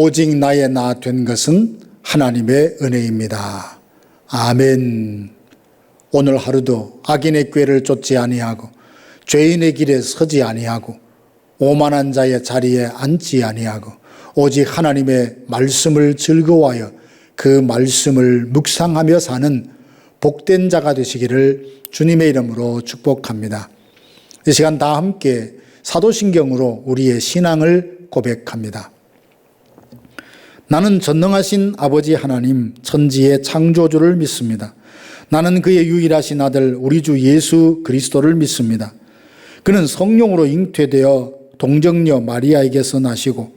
오직 나의 나 된 것은 하나님의 은혜입니다. 아멘. 오늘 하루도 악인의 꾀를 쫓지 아니하고 죄인의 길에 서지 아니하고 오만한 자의 자리에 앉지 아니하고 오직 하나님의 말씀을 즐거워하여 그 말씀을 묵상하며 사는 복된 자가 되시기를 주님의 이름으로 축복합니다. 이 시간 다 함께 사도신경으로 우리의 신앙을 고백합니다. 나는 전능하신 아버지 하나님 천지의 창조주를 믿습니다. 나는 그의 유일하신 아들 우리 주 예수 그리스도를 믿습니다. 그는 성령으로 잉태되어 동정녀 마리아에게서 나시고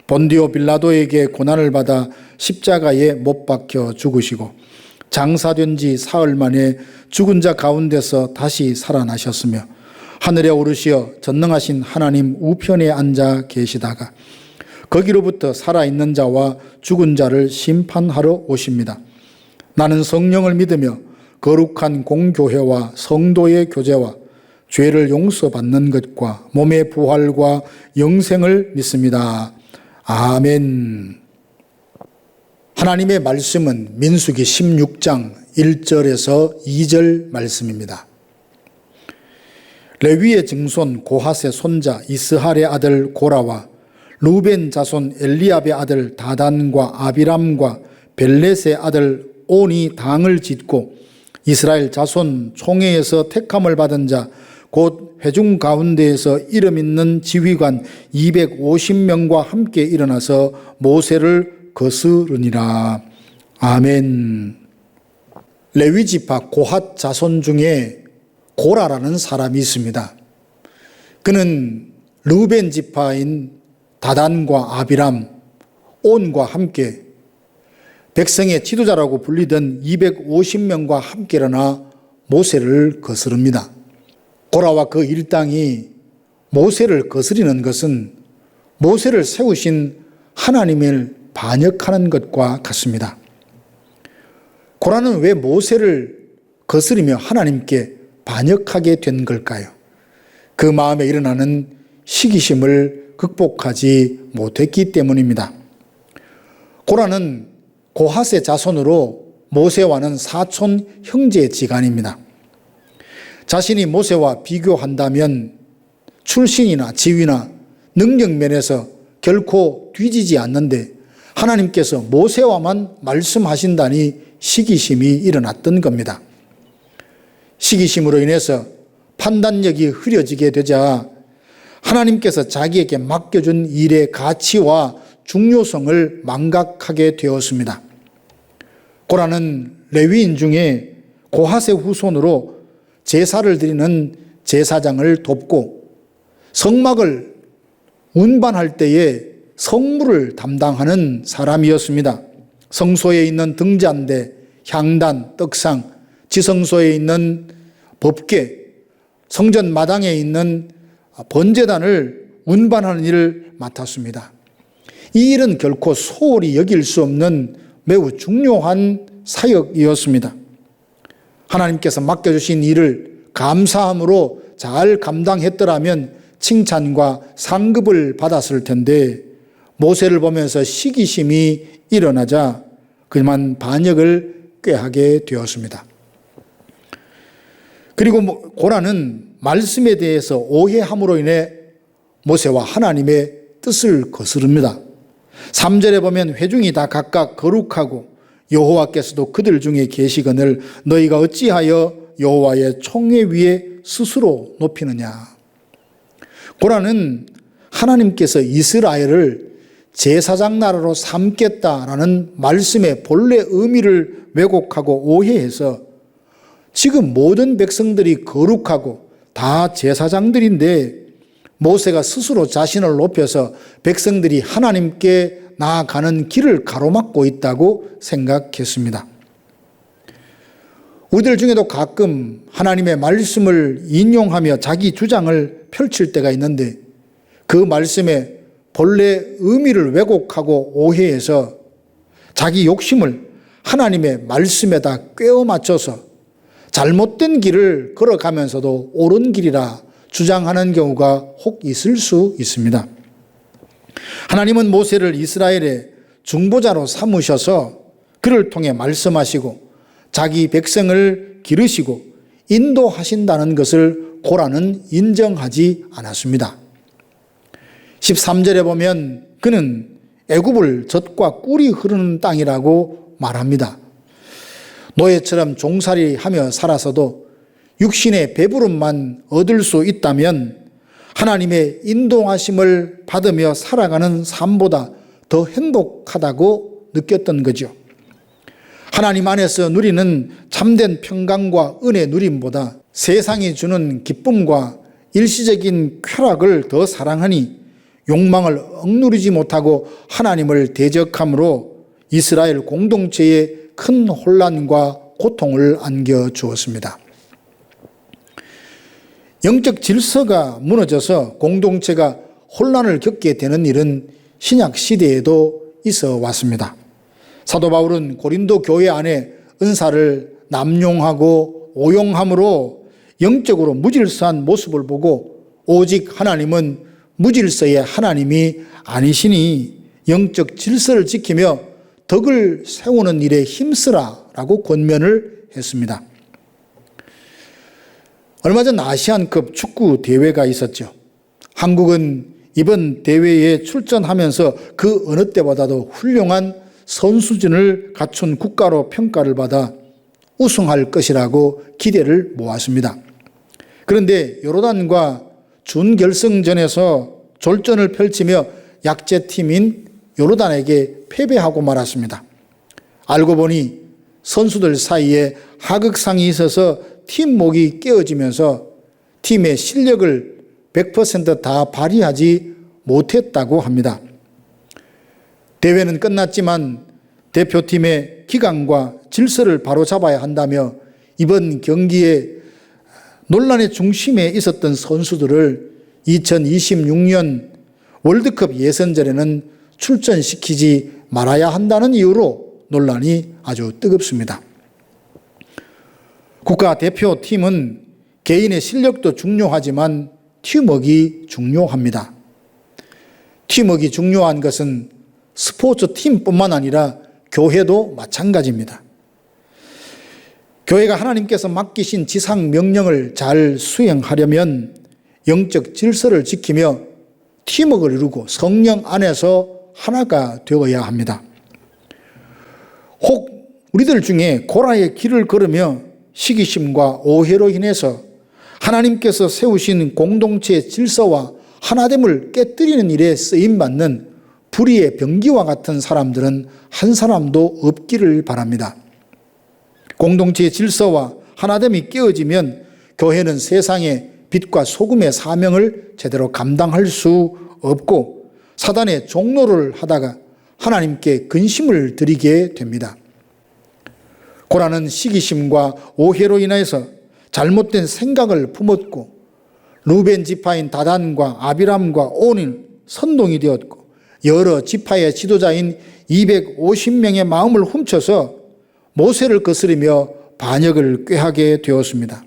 본디오 빌라도에게 고난을 받아 십자가에 못 박혀 죽으시고 장사된 지 사흘 만에 죽은 자 가운데서 다시 살아나셨으며 하늘에 오르시어 전능하신 하나님 우편에 앉아 계시다가 거기로부터 살아있는 자와 죽은 자를 심판하러 오십니다. 나는 성령을 믿으며 거룩한 공교회와 성도의 교제와 죄를 용서받는 것과 몸의 부활과 영생을 믿습니다. 아멘. 하나님의 말씀은 민수기 16장 1절에서 2절 말씀입니다. 레위의 증손 고핫의 손자 이스할의 아들 고라와 루벤 자손 엘리압의 아들 다단과 아비람과 벨렛의 아들 온이 당을 짓고 이스라엘 자손 총회에서 택함을 받은 자 곧 회중 가운데에서 이름 있는 지휘관 250명과 함께 일어나서 모세를 거스르니라. 아멘. 레위 지파 고핫 자손 중에 고라라는 사람이 있습니다. 그는 르벤 지파인 다단과 아비람, 온과 함께 백성의 지도자라고 불리던 250명과 함께 일어나 모세를 거스릅니다. 고라와 그 일당이 모세를 거스리는 것은 모세를 세우신 하나님을 반역하는 것과 같습니다. 고라는 왜 모세를 거스리며 하나님께 반역하게 된 걸까요? 그 마음에 일어나는 시기심을 극복하지 못했기 때문입니다. 고라는 고핫의 자손으로 모세와는 사촌 형제지간입니다. 자신이 모세와 비교한다면 출신이나 지위나 능력 면에서 결코 뒤지지 않는데 하나님께서 모세와만 말씀하신다니 시기심이 일어났던 겁니다. 시기심으로 인해서 판단력이 흐려지게 되자 하나님께서 자기에게 맡겨준 일의 가치와 중요성을 망각하게 되었습니다. 고라는 레위인 중에 고핫의 후손으로 제사를 드리는 제사장을 돕고 성막을 운반할 때에 성물을 담당하는 사람이었습니다. 성소에 있는 등잔대, 향단, 떡상, 지성소에 있는 법궤, 성전 마당에 있는 번제단을 운반하는 일을 맡았습니다. 이 일은 결코 소홀히 여길 수 없는 매우 중요한 사역이었습니다. 하나님께서 맡겨주신 일을 감사함으로 잘 감당했더라면 칭찬과 상급을 받았을 텐데 모세를 보면서 시기심이 일어나자 그만 반역을 꾀하게 되었습니다. 그리고 고라는 말씀에 대해서 오해함으로 인해 모세와 하나님의 뜻을 거스릅니다. 3절에 보면 회중이 다 각각 거룩하고 여호와께서도 그들 중에 계시거늘 너희가 어찌하여 여호와의 총회 위에 스스로 높이느냐. 고라는 하나님께서 이스라엘을 제사장 나라로 삼겠다라는 말씀의 본래 의미를 왜곡하고 오해해서 지금 모든 백성들이 거룩하고 다 제사장들인데 모세가 스스로 자신을 높여서 백성들이 하나님께 나아가는 길을 가로막고 있다고 생각했습니다. 우리들 중에도 가끔 하나님의 말씀을 인용하며 자기 주장을 펼칠 때가 있는데 그 말씀의 본래 의미를 왜곡하고 오해해서 자기 욕심을 하나님의 말씀에다 꿰어 맞춰서 잘못된 길을 걸어가면서도 옳은 길이라 주장하는 경우가 혹 있을 수 있습니다. 하나님은 모세를 이스라엘의 중보자로 삼으셔서 그를 통해 말씀하시고 자기 백성을 기르시고 인도하신다는 것을 고라는 인정하지 않았습니다. 13절에 보면 그는 애굽을 젖과 꿀이 흐르는 땅이라고 말합니다. 노예처럼 종살이하며 살아서도 육신의 배부름만 얻을 수 있다면 하나님의 인도하심을 받으며 살아가는 삶보다 더 행복하다고 느꼈던 거죠. 하나님 안에서 누리는 참된 평강과 은혜 누림보다 세상이 주는 기쁨과 일시적인 쾌락을 더 사랑하니 욕망을 억누르지 못하고 하나님을 대적함으로 이스라엘 공동체에 큰 혼란과 고통을 안겨주었습니다. 영적 질서가 무너져서 공동체가 혼란을 겪게 되는 일은 신약 시대에도 있어 왔습니다. 사도 바울은 고린도 교회 안에 은사를 남용하고 오용함으로 영적으로 무질서한 모습을 보고 오직 하나님은 무질서의 하나님이 아니시니 영적 질서를 지키며 덕을 세우는 일에 힘쓰라라고 권면을 했습니다. 얼마 전 아시안컵 축구 대회가 있었죠. 한국은 이번 대회에 출전하면서 그 어느 때보다도 훌륭한 선수진을 갖춘 국가로 평가를 받아 우승할 것이라고 기대를 모았습니다. 그런데 요르단과 준결승전에서 졸전을 펼치며 약체팀인 요르단에게 패배하고 말았습니다. 알고 보니 선수들 사이에 하극상이 있어서 팀목이 깨어지면서 팀의 실력을 100% 다 발휘하지 못했다고 합니다. 대회는 끝났지만 대표팀의 기강과 질서를 바로잡아야 한다며 이번 경기에 논란의 중심에 있었던 선수들을 2026년 월드컵 예선전에는 출전시키지 말아야 한다는 이유로 논란이 아주 뜨겁습니다. 국가대표팀은 개인의 실력도 중요하지만 팀워크가 중요합니다. 팀워크가 중요한 것은 스포츠팀뿐만 아니라 교회도 마찬가지입니다. 교회가 하나님께서 맡기신 지상 명령을 잘 수행하려면 영적 질서를 지키며 팀워크를 이루고 성령 안에서 하나가 되어야 합니다. 혹 우리들 중에 고라의 길을 걸으며 시기심과 오해로 인해서 하나님께서 세우신 공동체의 질서와 하나됨을 깨뜨리는 일에 쓰임받는 불의의 병기와 같은 사람들은 한 사람도 없기를 바랍니다. 공동체의 질서와 하나됨이 깨어지면 교회는 세상의 빛과 소금의 사명을 제대로 감당할 수 없고 사단의 종로를 하다가 하나님께 근심을 드리게 됩니다. 고라는 시기심과 오해로 인해서 잘못된 생각을 품었고 루벤 지파인 다단과 아비람과 온이 선동이 되었고 여러 지파의 지도자인 250명의 마음을 훔쳐서 모세를 거스르며 반역을 꾀하게 되었습니다.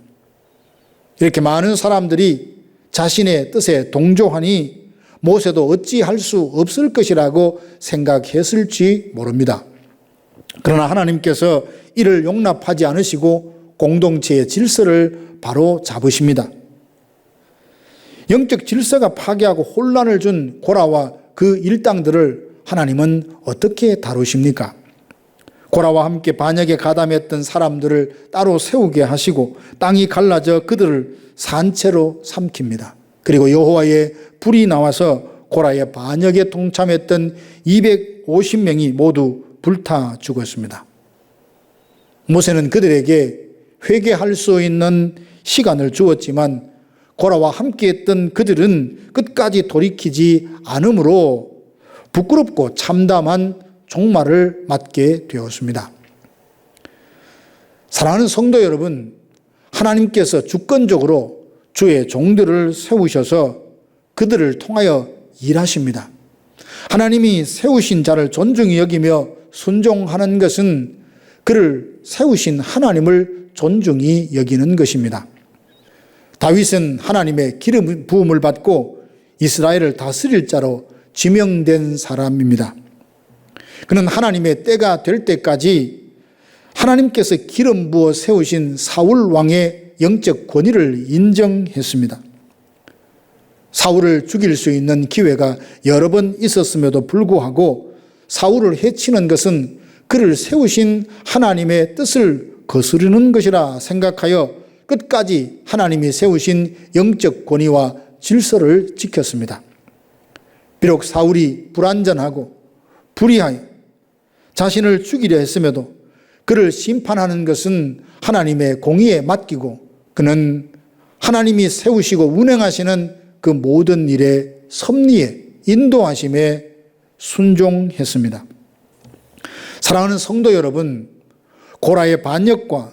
이렇게 많은 사람들이 자신의 뜻에 동조하니 모세도 어찌할 수 없을 것이라고 생각했을지 모릅니다. 그러나 하나님께서 이를 용납하지 않으시고 공동체의 질서를 바로 잡으십니다. 영적 질서가 파괴하고 혼란을 준 고라와 그 일당들을 하나님은 어떻게 다루십니까? 고라와 함께 반역에 가담했던 사람들을 따로 세우게 하시고 땅이 갈라져 그들을 산채로 삼킵니다. 그리고 여호와의 불이 나와서 고라의 반역에 동참했던 250명이 모두 불타 죽었습니다. 모세는 그들에게 회개할 수 있는 시간을 주었지만 고라와 함께했던 그들은 끝까지 돌이키지 않으므로 부끄럽고 참담한 종말을 맞게 되었습니다. 사랑하는 성도 여러분, 하나님께서 주권적으로 주의 종들을 세우셔서 그들을 통하여 일하십니다. 하나님이 세우신 자를 존중히 여기며 순종하는 것은 그를 세우신 하나님을 존중히 여기는 것입니다. 다윗은 하나님의 기름 부음을 받고 이스라엘을 다스릴 자로 지명된 사람입니다. 그는 하나님의 때가 될 때까지 하나님께서 기름 부어 세우신 사울 왕의 영적 권위를 인정했습니다. 사울을 죽일 수 있는 기회가 여러 번 있었음에도 불구하고 사울을 해치는 것은 그를 세우신 하나님의 뜻을 거스르는 것이라 생각하여 끝까지 하나님이 세우신 영적 권위와 질서를 지켰습니다. 비록 사울이 불완전하고 불의하여 자신을 죽이려 했음에도 그를 심판하는 것은 하나님의 공의에 맡기고 그는 하나님이 세우시고 운행하시는 그 모든 일의 섭리에 인도하심에 순종했습니다. 사랑하는 성도 여러분, 고라의 반역과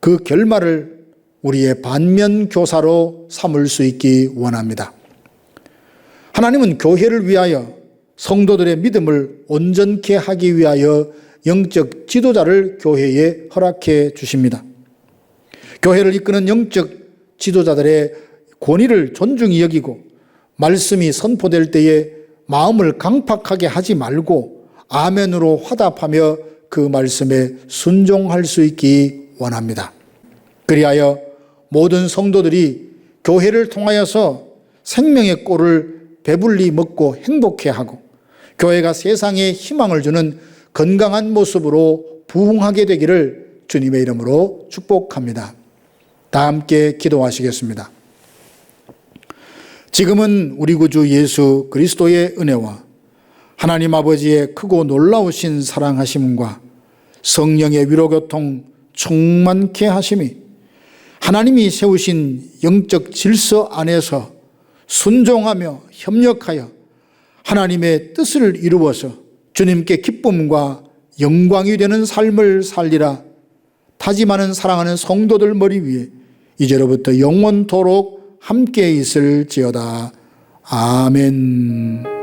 그 결말을 우리의 반면교사로 삼을 수 있기 원합니다. 하나님은 교회를 위하여 성도들의 믿음을 온전케 하기 위하여 영적 지도자를 교회에 허락해 주십니다. 교회를 이끄는 영적 지도자들의 권위를 존중히 여기고 말씀이 선포될 때에 마음을 강팍하게 하지 말고 아멘으로 화답하며 그 말씀에 순종할 수 있기 원합니다. 그리하여 모든 성도들이 교회를 통하여서 생명의 꼴을 배불리 먹고 행복해하고 교회가 세상에 희망을 주는 건강한 모습으로 부흥하게 되기를 주님의 이름으로 축복합니다. 다 함께 기도하시겠습니다. 지금은 우리 구주 예수 그리스도의 은혜와 하나님 아버지의 크고 놀라우신 사랑하심과 성령의 위로교통 충만케 하심이 하나님이 세우신 영적 질서 안에서 순종하며 협력하여 하나님의 뜻을 이루어서 주님께 기쁨과 영광이 되는 삶을 살리라 다짐하는 사랑하는 성도들 머리 위에 이제로부터 영원토록 함께 있을지어다. 아멘.